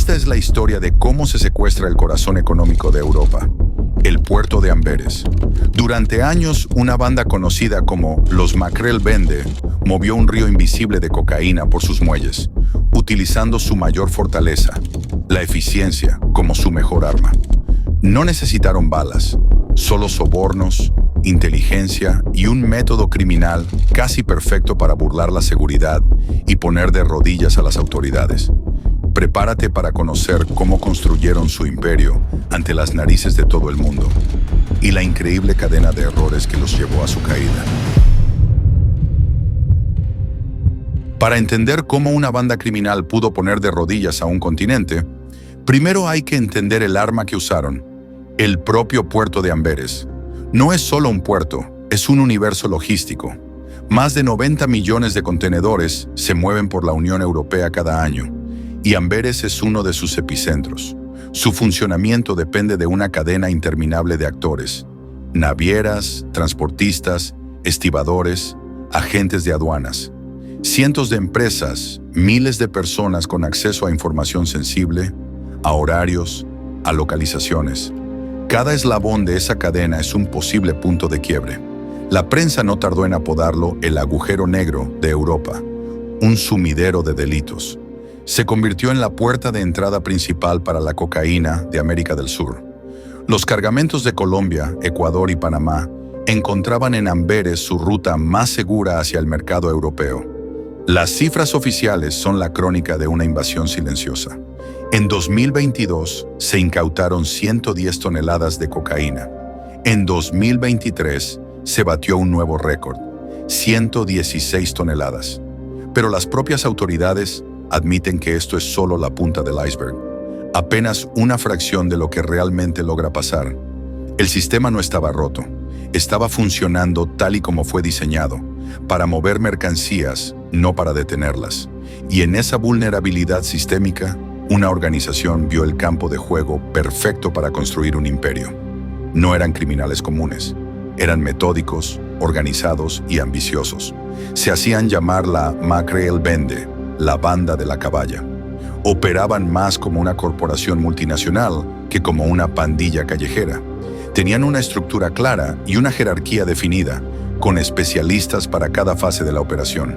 Esta es la historia de cómo se secuestra el corazón económico de Europa, el puerto de Amberes. Durante años, una banda conocida como los Mackerel Bende movió un río invisible de cocaína por sus muelles, utilizando su mayor fortaleza, la eficiencia, como su mejor arma. No necesitaron balas, solo sobornos, inteligencia y un método criminal casi perfecto para burlar la seguridad y poner de rodillas a las autoridades. Prepárate para conocer cómo construyeron su imperio ante las narices de todo el mundo y la increíble cadena de errores que los llevó a su caída. Para entender cómo una banda criminal pudo poner de rodillas a un continente, primero hay que entender el arma que usaron, el propio puerto de Amberes. No es solo un puerto, es un universo logístico. Más de 90 millones de contenedores se mueven por la Unión Europea cada año, y Amberes es uno de sus epicentros. Su funcionamiento depende de una cadena interminable de actores: navieras, transportistas, estibadores, agentes de aduanas. Cientos de empresas, miles de personas con acceso a información sensible, a horarios, a localizaciones. Cada eslabón de esa cadena es un posible punto de quiebre. La prensa no tardó en apodarlo el agujero negro de Europa, un sumidero de delitos. Se convirtió en la puerta de entrada principal para la cocaína de América del Sur. Los cargamentos de Colombia, Ecuador y Panamá encontraban en Amberes su ruta más segura hacia el mercado europeo. Las cifras oficiales son la crónica de una invasión silenciosa. En 2022 se incautaron 110 toneladas de cocaína. En 2023 se batió un nuevo récord, 116 toneladas. Pero las propias autoridades admiten que esto es solo la punta del iceberg, apenas una fracción de lo que realmente logra pasar. El sistema no estaba roto, estaba funcionando tal y como fue diseñado, para mover mercancías, no para detenerlas. Y en esa vulnerabilidad sistémica, una organización vio el campo de juego perfecto para construir un imperio. No eran criminales comunes, eran metódicos, organizados y ambiciosos. Se hacían llamar la Mackerel Bende, la banda de la caballa. Operaban más como una corporación multinacional que como una pandilla callejera. Tenían una estructura clara y una jerarquía definida, con especialistas para cada fase de la operación.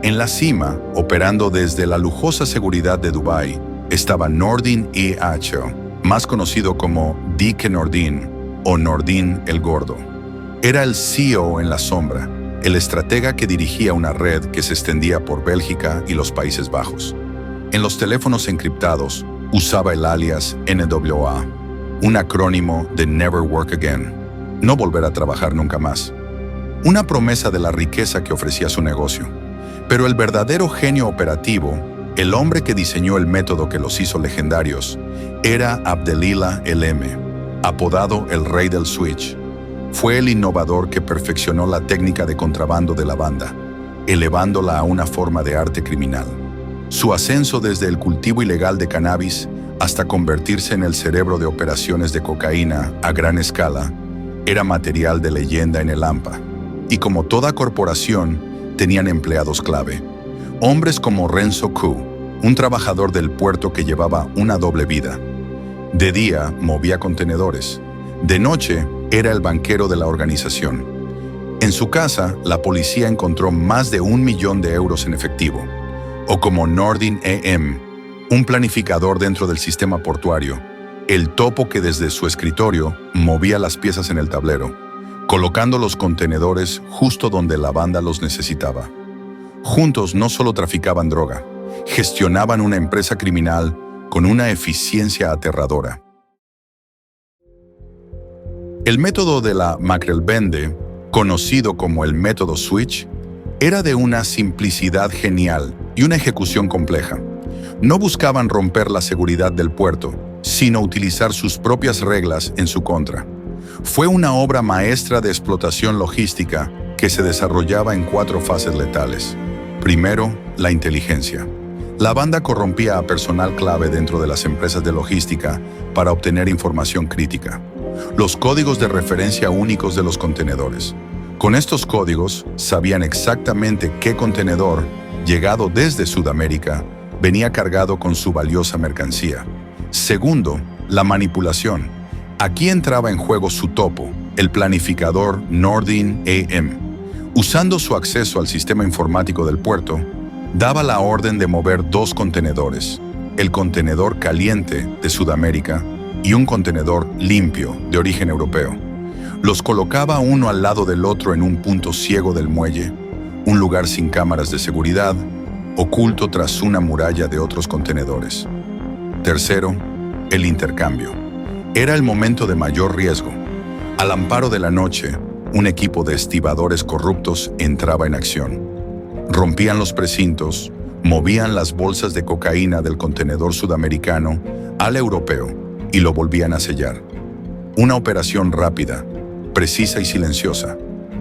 En la cima, operando desde la lujosa seguridad de Dubái, estaba Nordin E.H., más conocido como Dick Nordin o Nordin el Gordo. Era el CEO en la sombra, el estratega que dirigía una red que se extendía por Bélgica y los Países Bajos. En los teléfonos encriptados, usaba el alias NWA, un acrónimo de Never Work Again, no volver a trabajar nunca más. Una promesa de la riqueza que ofrecía su negocio. Pero el verdadero genio operativo, el hombre que diseñó el método que los hizo legendarios, era Abdelila El-M, apodado el Rey del Switch. Fue el innovador que perfeccionó la técnica de contrabando de la banda, elevándola a una forma de arte criminal. Su ascenso desde el cultivo ilegal de cannabis hasta convertirse en el cerebro de operaciones de cocaína a gran escala, era material de leyenda en el AMPA. Y como toda corporación, tenían empleados clave. Hombres como Renzo Ku, un trabajador del puerto que llevaba una doble vida. De día movía contenedores. De noche era el banquero de la organización. En su casa, la policía encontró más de 1 millón de euros en efectivo. O como Nordin E.M., un planificador dentro del sistema portuario, el topo que desde su escritorio movía las piezas en el tablero, colocando los contenedores justo donde la banda los necesitaba. Juntos no solo traficaban droga, gestionaban una empresa criminal con una eficiencia aterradora. El método de la Mackerel Bende, conocido como el método Switch, era de una simplicidad genial y una ejecución compleja. No buscaban romper la seguridad del puerto, sino utilizar sus propias reglas en su contra. Fue una obra maestra de explotación logística que se desarrollaba en 4 fases letales. Primero, la inteligencia. La banda corrompía a personal clave dentro de las empresas de logística para obtener información crítica. Los códigos de referencia únicos de los contenedores. Con estos códigos, sabían exactamente qué contenedor, llegado desde Sudamérica, venía cargado con su valiosa mercancía. Segundo, la manipulación. Aquí entraba en juego su topo, el planificador Nordin AM. Usando su acceso al sistema informático del puerto, daba la orden de mover 2 contenedores, el contenedor caliente de Sudamérica y un contenedor limpio de origen europeo. Los colocaba uno al lado del otro en un punto ciego del muelle, un lugar sin cámaras de seguridad, oculto tras una muralla de otros contenedores. Tercero, el intercambio. Era el momento de mayor riesgo. Al amparo de la noche, un equipo de estibadores corruptos entraba en acción. Rompían los precintos, movían las bolsas de cocaína del contenedor sudamericano al europeo y lo volvían a sellar. Una operación rápida, precisa y silenciosa.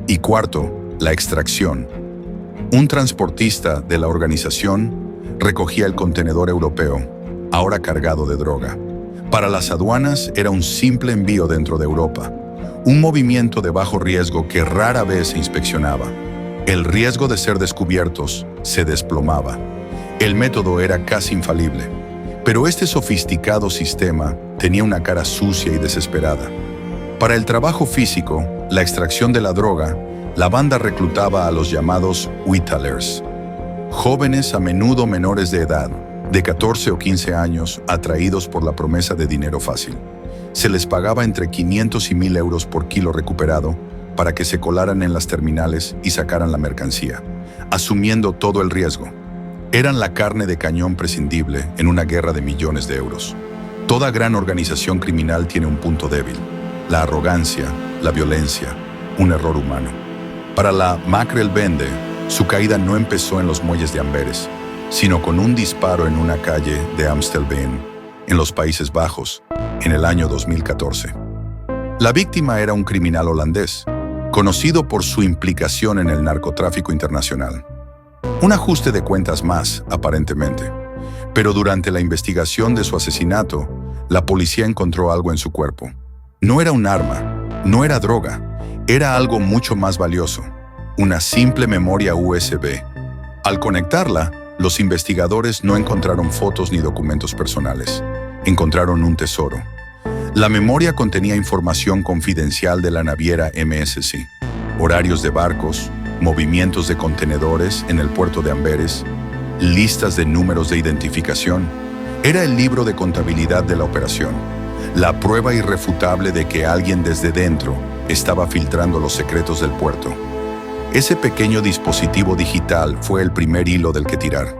Y cuarto, la extracción. Un transportista de la organización recogía el contenedor europeo, ahora cargado de droga. Para las aduanas era un simple envío dentro de Europa, un movimiento de bajo riesgo que rara vez se inspeccionaba. El riesgo de ser descubiertos se desplomaba. El método era casi infalible, pero este sofisticado sistema tenía una cara sucia y desesperada. Para el trabajo físico, la extracción de la droga, la banda reclutaba a los llamados whittlers, jóvenes a menudo menores de edad, de 14 o 15 años, atraídos por la promesa de dinero fácil. Se les pagaba entre 500 y 1,000 euros por kilo recuperado para que se colaran en las terminales y sacaran la mercancía, asumiendo todo el riesgo. Eran la carne de cañón prescindible en una guerra de millones de euros. Toda gran organización criminal tiene un punto débil: la arrogancia, la violencia, un error humano. Para la Mackerel Bende, su caída no empezó en los muelles de Amberes, sino con un disparo en una calle de Amstelveen, en los Países Bajos, en el año 2014. La víctima era un criminal holandés, conocido por su implicación en el narcotráfico internacional. Un ajuste de cuentas más, aparentemente. Pero durante la investigación de su asesinato, la policía encontró algo en su cuerpo. No era un arma, no era droga, era algo mucho más valioso: una simple memoria USB. Al conectarla, los investigadores no encontraron fotos ni documentos personales. Encontraron un tesoro. La memoria contenía información confidencial de la naviera MSC, horarios de barcos, movimientos de contenedores en el puerto de Amberes, listas de números de identificación. Era el libro de contabilidad de la operación, la prueba irrefutable de que alguien desde dentro estaba filtrando los secretos del puerto. Ese pequeño dispositivo digital fue el primer hilo del que tirar.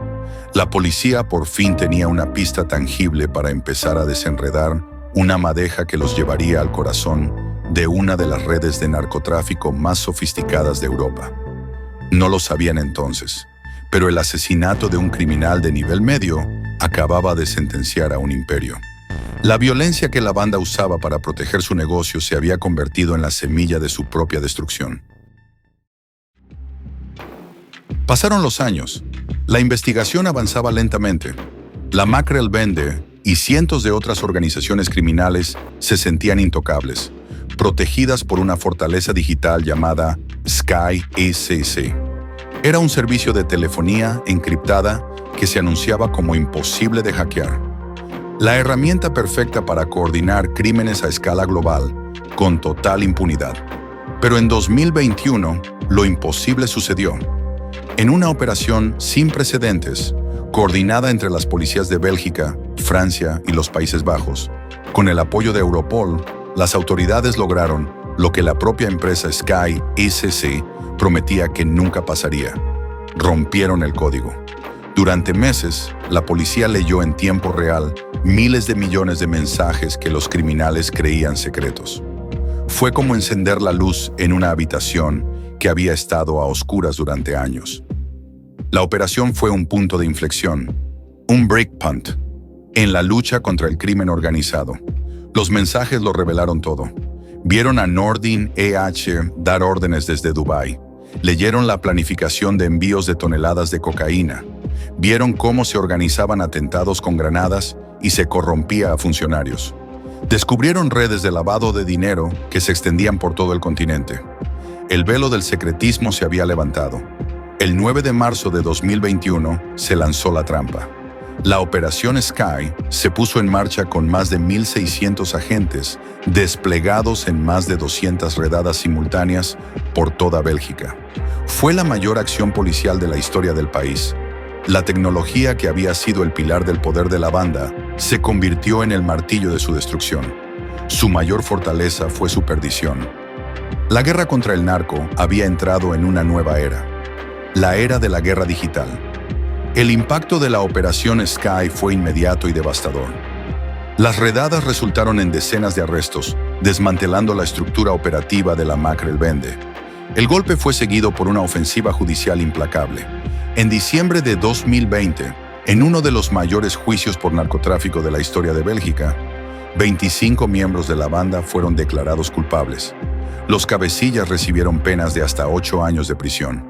La policía por fin tenía una pista tangible para empezar a desenredar una madeja que los llevaría al corazón de una de las redes de narcotráfico más sofisticadas de Europa. No lo sabían entonces, pero el asesinato de un criminal de nivel medio acababa de sentenciar a un imperio. La violencia que la banda usaba para proteger su negocio se había convertido en la semilla de su propia destrucción. Pasaron los años. La investigación avanzaba lentamente. La Mackerel Bende y cientos de otras organizaciones criminales se sentían intocables, protegidas por una fortaleza digital llamada Sky ACC. Era un servicio de telefonía encriptada que se anunciaba como imposible de hackear. La herramienta perfecta para coordinar crímenes a escala global con total impunidad. Pero en 2021, lo imposible sucedió. En una operación sin precedentes, coordinada entre las policías de Bélgica, Francia y los Países Bajos, con el apoyo de Europol, las autoridades lograron lo que la propia empresa Sky ACC prometía que nunca pasaría. Rompieron el código. Durante meses, la policía leyó en tiempo real miles de millones de mensajes que los criminales creían secretos. Fue como encender la luz en una habitación que había estado a oscuras durante años. La operación fue un punto de inflexión, un breakpoint, en la lucha contra el crimen organizado. Los mensajes lo revelaron todo. Vieron a Nordin EH dar órdenes desde Dubái. Leyeron la planificación de envíos de toneladas de cocaína. Vieron cómo se organizaban atentados con granadas y se corrompía a funcionarios. Descubrieron redes de lavado de dinero que se extendían por todo el continente. El velo del secretismo se había levantado. El 9 de marzo de 2021 se lanzó la trampa. La Operación Sky se puso en marcha con más de 1.600 agentes desplegados en más de 200 redadas simultáneas por toda Bélgica. Fue la mayor acción policial de la historia del país. La tecnología que había sido el pilar del poder de la banda se convirtió en el martillo de su destrucción. Su mayor fortaleza fue su perdición. La guerra contra el narco había entrado en una nueva era, la era de la guerra digital. El impacto de la Operación Sky fue inmediato y devastador. Las redadas resultaron en decenas de arrestos, desmantelando la estructura operativa de la Macrel-Bende. El golpe fue seguido por una ofensiva judicial implacable. En diciembre de 2020, en uno de los mayores juicios por narcotráfico de la historia de Bélgica, 25 miembros de la banda fueron declarados culpables. Los cabecillas recibieron penas de hasta 8 años de prisión.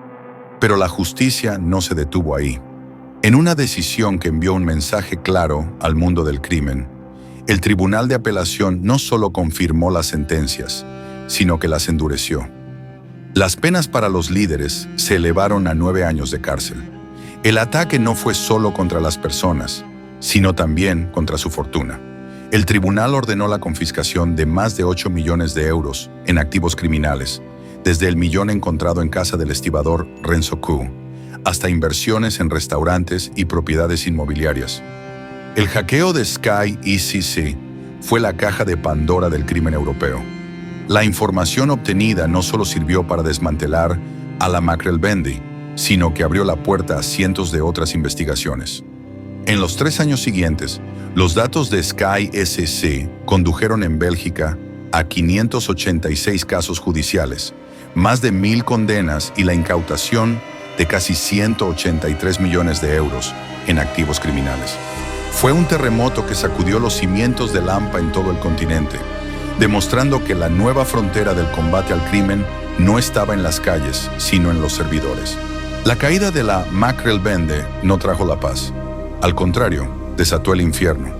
Pero la justicia no se detuvo ahí. En una decisión que envió un mensaje claro al mundo del crimen, el Tribunal de Apelación no solo confirmó las sentencias, sino que las endureció. Las penas para los líderes se elevaron a 9 años de cárcel. El ataque no fue solo contra las personas, sino también contra su fortuna. El tribunal ordenó la confiscación de más de 8 millones de euros en activos criminales, desde el millón encontrado en casa del estibador Renzo Q, hasta inversiones en restaurantes y propiedades inmobiliarias. El hackeo de Sky ECC fue la caja de Pandora del crimen europeo. La información obtenida no solo sirvió para desmantelar a la Macrel-Bende, sino que abrió la puerta a cientos de otras investigaciones. En los 3 años siguientes, los datos de Sky SC condujeron en Bélgica a 586 casos judiciales, más de 1.000 condenas y la incautación de casi 183 millones de euros en activos criminales. Fue un terremoto que sacudió los cimientos del AMPA en todo el continente, demostrando que la nueva frontera del combate al crimen no estaba en las calles, sino en los servidores. La caída de la Macrel-Bende no trajo la paz. Al contrario, desató el infierno.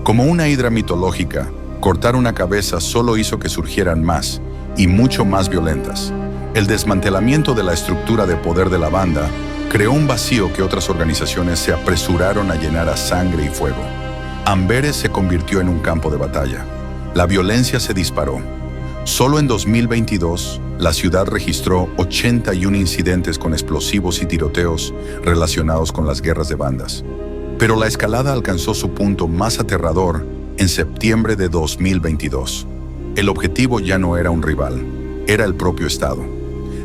Como una hidra mitológica, cortar una cabeza solo hizo que surgieran más y mucho más violentas. El desmantelamiento de la estructura de poder de la banda creó un vacío que otras organizaciones se apresuraron a llenar a sangre y fuego. Amberes se convirtió en un campo de batalla. La violencia se disparó. Solo en 2022, la ciudad registró 81 incidentes con explosivos y tiroteos relacionados con las guerras de bandas. Pero la escalada alcanzó su punto más aterrador en septiembre de 2022. El objetivo ya no era un rival, era el propio Estado.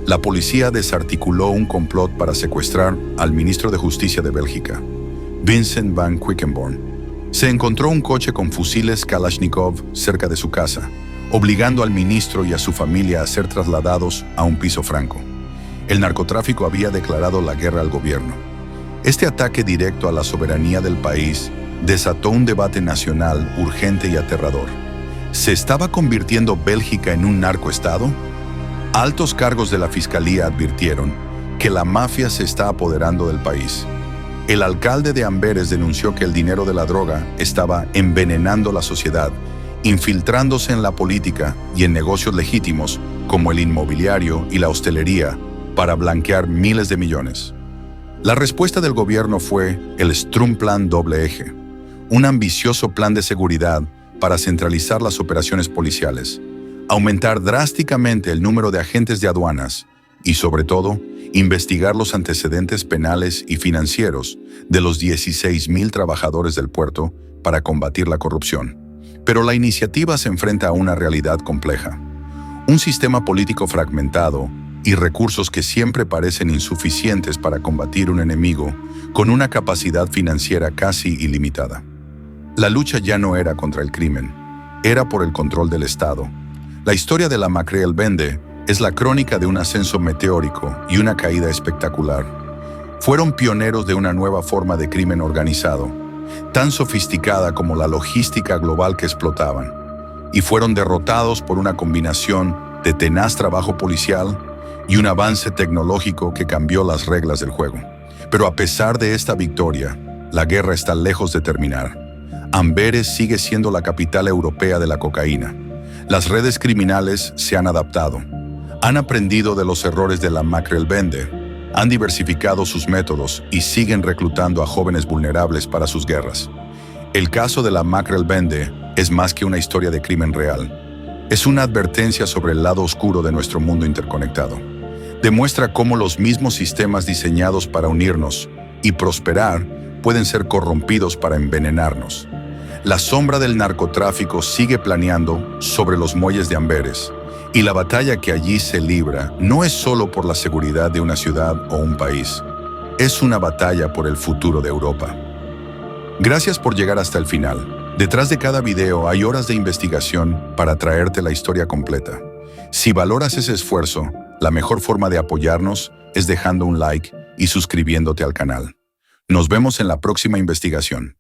La policía desarticuló un complot para secuestrar al ministro de Justicia de Bélgica, Vincent van Quickenborne. Se encontró un coche con fusiles Kalashnikov cerca de su casa, obligando al ministro y a su familia a ser trasladados a un piso franco. El narcotráfico había declarado la guerra al gobierno. Este ataque directo a la soberanía del país desató un debate nacional urgente y aterrador. ¿Se estaba convirtiendo Bélgica en un narcoestado? Altos cargos de la fiscalía advirtieron que la mafia se está apoderando del país. El alcalde de Amberes denunció que el dinero de la droga estaba envenenando la sociedad, infiltrándose en la política y en negocios legítimos como el inmobiliario y la hostelería para blanquear miles de millones. La respuesta del gobierno fue el Strumplan doble eje, un ambicioso plan de seguridad para centralizar las operaciones policiales, aumentar drásticamente el número de agentes de aduanas y, sobre todo, investigar los antecedentes penales y financieros de los 16,000 trabajadores del puerto para combatir la corrupción. Pero la iniciativa se enfrenta a una realidad compleja. Un sistema político fragmentado y recursos que siempre parecen insuficientes para combatir un enemigo con una capacidad financiera casi ilimitada. La lucha ya no era contra el crimen, era por el control del Estado. La historia de la Macrel-Bende es la crónica de un ascenso meteórico y una caída espectacular. Fueron pioneros de una nueva forma de crimen organizado, tan sofisticada como la logística global que explotaban, y fueron derrotados por una combinación de tenaz trabajo policial y un avance tecnológico que cambió las reglas del juego. Pero a pesar de esta victoria, la guerra está lejos de terminar. Amberes sigue siendo la capital europea de la cocaína. Las redes criminales se han adaptado. Han aprendido de los errores de la Macrel-Bende Han diversificado sus métodos y siguen reclutando a jóvenes vulnerables para sus guerras. El caso de la Mackerel Bande es más que una historia de crimen real. Es una advertencia sobre el lado oscuro de nuestro mundo interconectado. Demuestra cómo los mismos sistemas diseñados para unirnos y prosperar pueden ser corrompidos para envenenarnos. La sombra del narcotráfico sigue planeando sobre los muelles de Amberes, y la batalla que allí se libra no es solo por la seguridad de una ciudad o un país, es una batalla por el futuro de Europa. Gracias por llegar hasta el final. Detrás de cada video hay horas de investigación para traerte la historia completa. Si valoras ese esfuerzo, la mejor forma de apoyarnos es dejando un like y suscribiéndote al canal. Nos vemos en la próxima investigación.